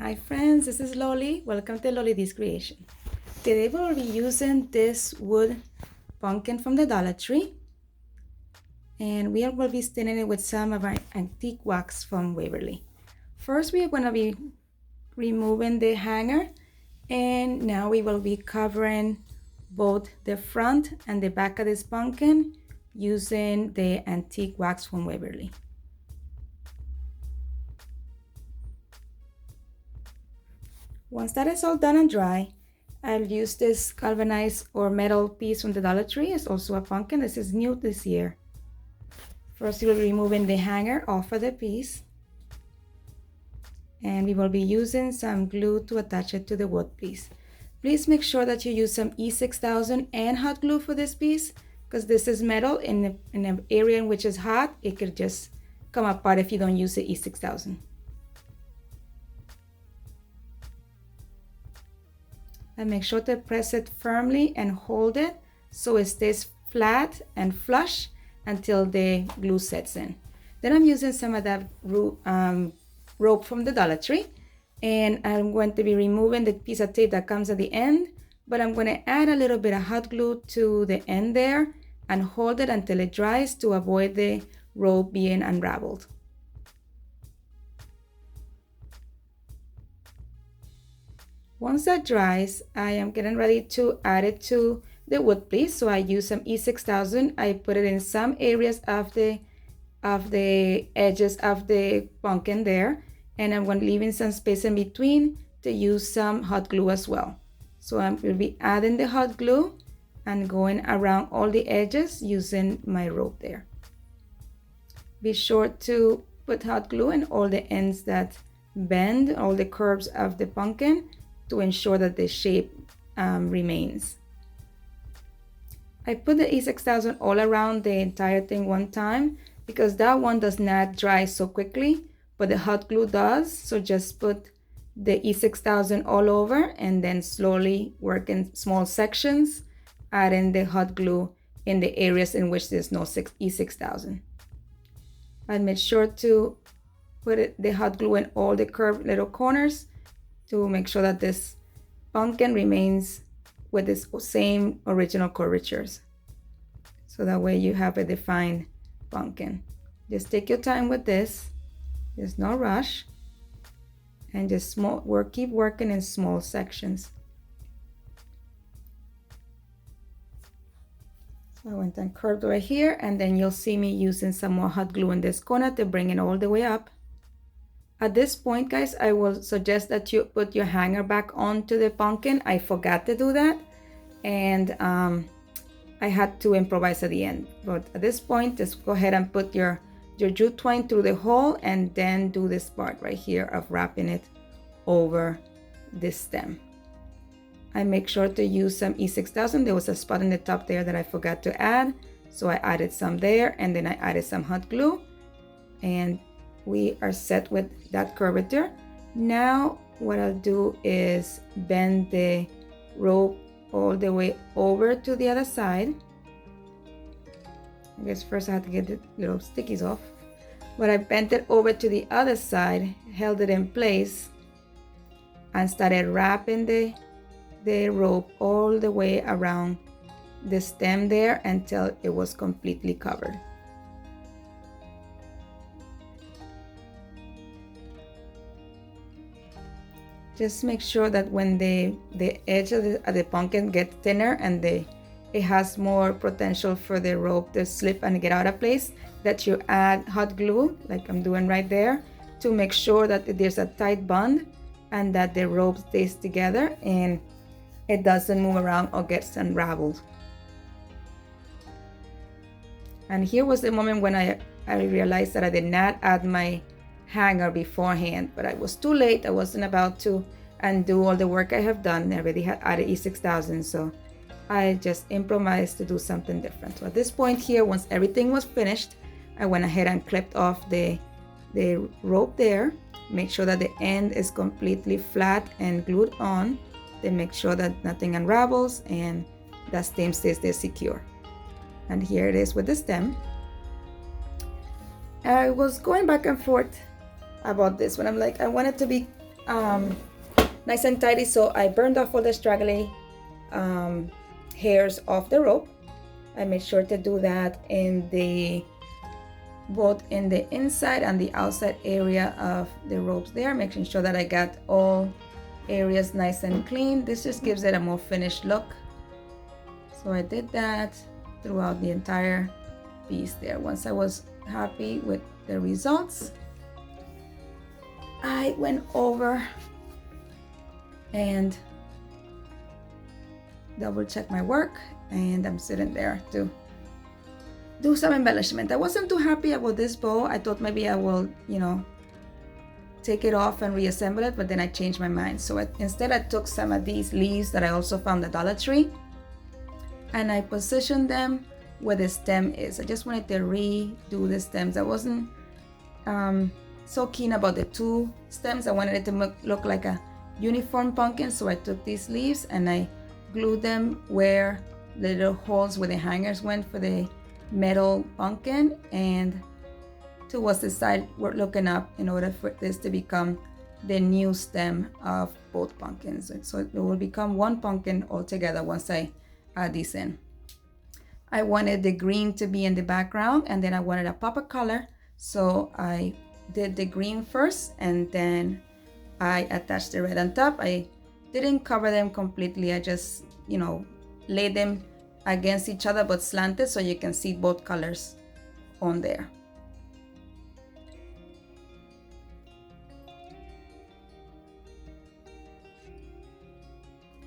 Hi friends, this is Loli. Welcome to Loli's Creation. Today we'll be using this wood pumpkin from the Dollar Tree, and we will be staining it with some of our antique wax from Waverly. First we are going to be removing the hanger, and now we will be covering both the front and the back of this pumpkin using the antique wax from Waverly. Once that is all done and dry, I'll use this galvanized or metal piece from the Dollar Tree. It's also a pumpkin. This is new this year. First, we'll be removing the hanger off of the piece. And we will be using some glue to attach it to the wood piece. Please make sure that you use some E6000 and hot glue for this piece, because this is metal. In an area in which is hot, it could just come apart if you don't use the E6000. And make sure to press it firmly and hold it so it stays flat and flush until the glue sets in. Then I'm using some of that rope from the Dollar Tree, and I'm going to be removing the piece of tape that comes at the end, but I'm going to add a little bit of hot glue to the end there and hold it until it dries to avoid the rope being unraveled. Once that dries, I am getting ready to add it to the wood piece. So I use some E6000. I put it in some areas of the edges of the pumpkin there, and I'm going to leave in some space in between to use some hot glue as well. So I'm going to be adding the hot glue and going around all the edges using my rope there. Be sure to put hot glue in all the ends that bend, all the curves of the pumpkin, to ensure that the shape remains. I put the E6000 all around the entire thing one time because that one does not dry so quickly, but the hot glue does. So just put the E6000 all over and then slowly work in small sections, adding the hot glue in the areas in which there's no E6000. I made sure to put the hot glue in all the curved little corners to make sure that this pumpkin remains with its same original curvatures. So that way you have a defined pumpkin. Just take your time with this. There's no rush. And just keep working in small sections. So I went and curved right here, and then you'll see me using some more hot glue in this corner to bring it all the way up. At this point, guys, I will suggest that you put your hanger back onto the pumpkin. I forgot to do that, and I had to improvise at the end. But at this point, just go ahead and put your jute twine through the hole, and then do this part right here of wrapping it over this stem. I make sure to use some E6000. There was a spot in the top there that I forgot to add, so I added some there, and then I added some hot glue, and we are set with that curvature. Now what I'll do is bend the rope all the way over to the other side. I guess first I have to get the little stickies off, but I bent it over to the other side, held it in place, and started wrapping the rope all the way around the stem there until it was completely covered. Just make sure that when the edge of the pumpkin gets thinner and it has more potential for the rope to slip and get out of place, that you add hot glue, like I'm doing right there, to make sure that there's a tight bond and that the rope stays together and it doesn't move around or gets unraveled. And here was the moment when I realized that I did not add my hanger beforehand, but I was too late. I wasn't about to undo all the work I have done. I already had added E6000, so I just improvised to do something different. So at this point here, once everything was finished, I went ahead and clipped off the rope there. Make sure that the end is completely flat and glued on. Then make sure that nothing unravels and that stem stays there secure. And here it is with the stem. I was going back and forth about this one. I'm like, I want it to be nice and tidy. So I burned off all the straggly hairs off the rope. I made sure to do that both in the inside and the outside area of the ropes there, making sure that I got all areas nice and clean. This just gives it a more finished look. So I did that throughout the entire piece there. Once I was happy with the results, I went over and double check my work, and I'm sitting there to do some embellishment. I wasn't too happy about this bow. I thought maybe I will, take it off and reassemble it, but then I changed my mind. So instead I took some of these leaves that I also found at DollarTree, and I positioned them where the stem is. I just wanted to redo the stems. I wasn't so keen about the two stems. I wanted it to look like a uniform pumpkin, so I took these leaves and I glued them where the little holes where the hangers went for the metal pumpkin, and towards the side we're looking up in order for this to become the new stem of both pumpkins. So it will become one pumpkin altogether once I add these in. I wanted the green to be in the background, and then I wanted a pop of color, so I did the green first and then I attached the red on top. I didn't cover them completely. I just laid them against each other but slanted so you can see both colors on there.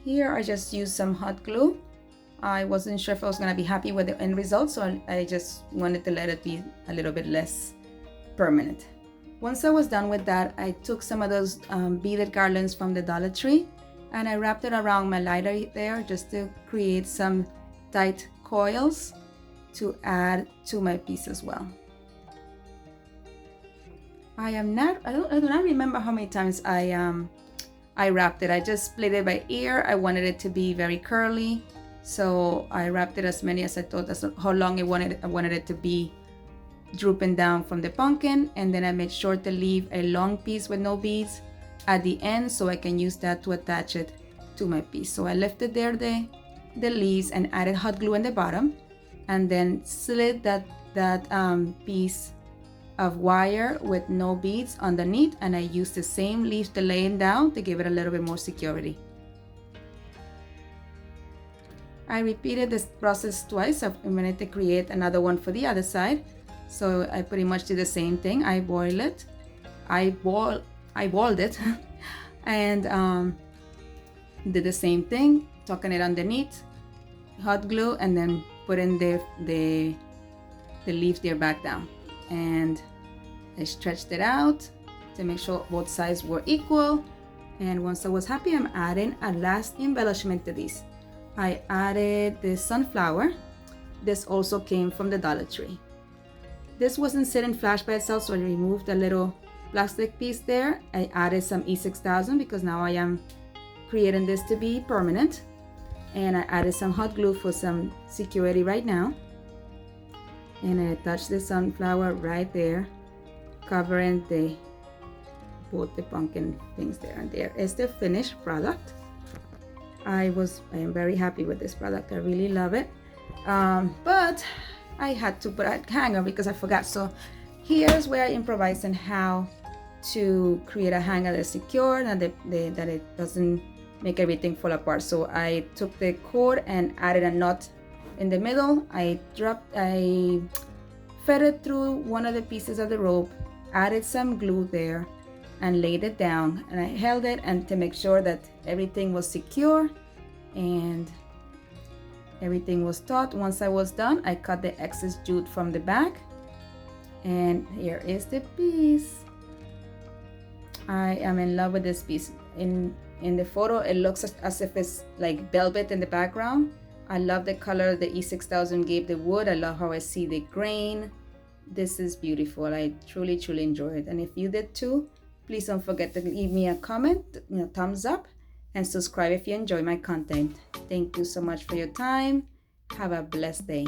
Here I just used some hot glue. I wasn't sure if I was going to be happy with the end result, so I just wanted to let it be a little bit less permanent. Once I was done with that, I took some of those beaded garlands from the DollarTree and I wrapped it around my lighter there just to create some tight coils to add to my piece as well. I do not remember how many times I wrapped it. I just split it by ear. I wanted it to be very curly, so I wrapped it as many as I thought, that's how long I wanted it to be drooping down from the pumpkin. And then I made sure to leave a long piece with no beads at the end so I can use that to attach it to my piece. So I lifted there the leaves and added hot glue in the bottom, and then slid that piece of wire with no beads underneath, and I used the same leaves to lay it down to give it a little bit more security. I repeated this process twice. I wanted to create another one for the other side, so I pretty much did the same thing. I boiled it and did the same thing, tucking it underneath, hot glue, and then putting the leaves there back down. And I stretched it out to make sure both sides were equal. And once I was happy, I'm adding a last embellishment to these. I added the sunflower. This also came from the DollarTree. This wasn't sitting flash by itself, so I removed the little plastic piece there. I added some E6000 because now I am creating this to be permanent. And I added some hot glue for some security right now. And I attached the sunflower right there, covering both the pumpkin things there. And there is the finished product. I am very happy with this product. I really love it. But I had to put a hanger because I forgot. So here's where I improvise on how to create a hanger that's secure and that it doesn't make everything fall apart. So I took the cord and added a knot in the middle. I fed it through one of the pieces of the rope, added some glue there, and laid it down. And I held it and to make sure that everything was secure and everything was taut. Once I was done, I cut the excess jute from the back, and here is the piece. I am in love with this piece. In the photo, it looks as if it's like velvet in the background. I love the color the E6000 gave the wood. I love how I see the grain. This is beautiful. I truly enjoy it. And if you did too, please don't forget to leave me a comment, thumbs up, and subscribe if you enjoy my content. Thank you so much for your time. Have a blessed day.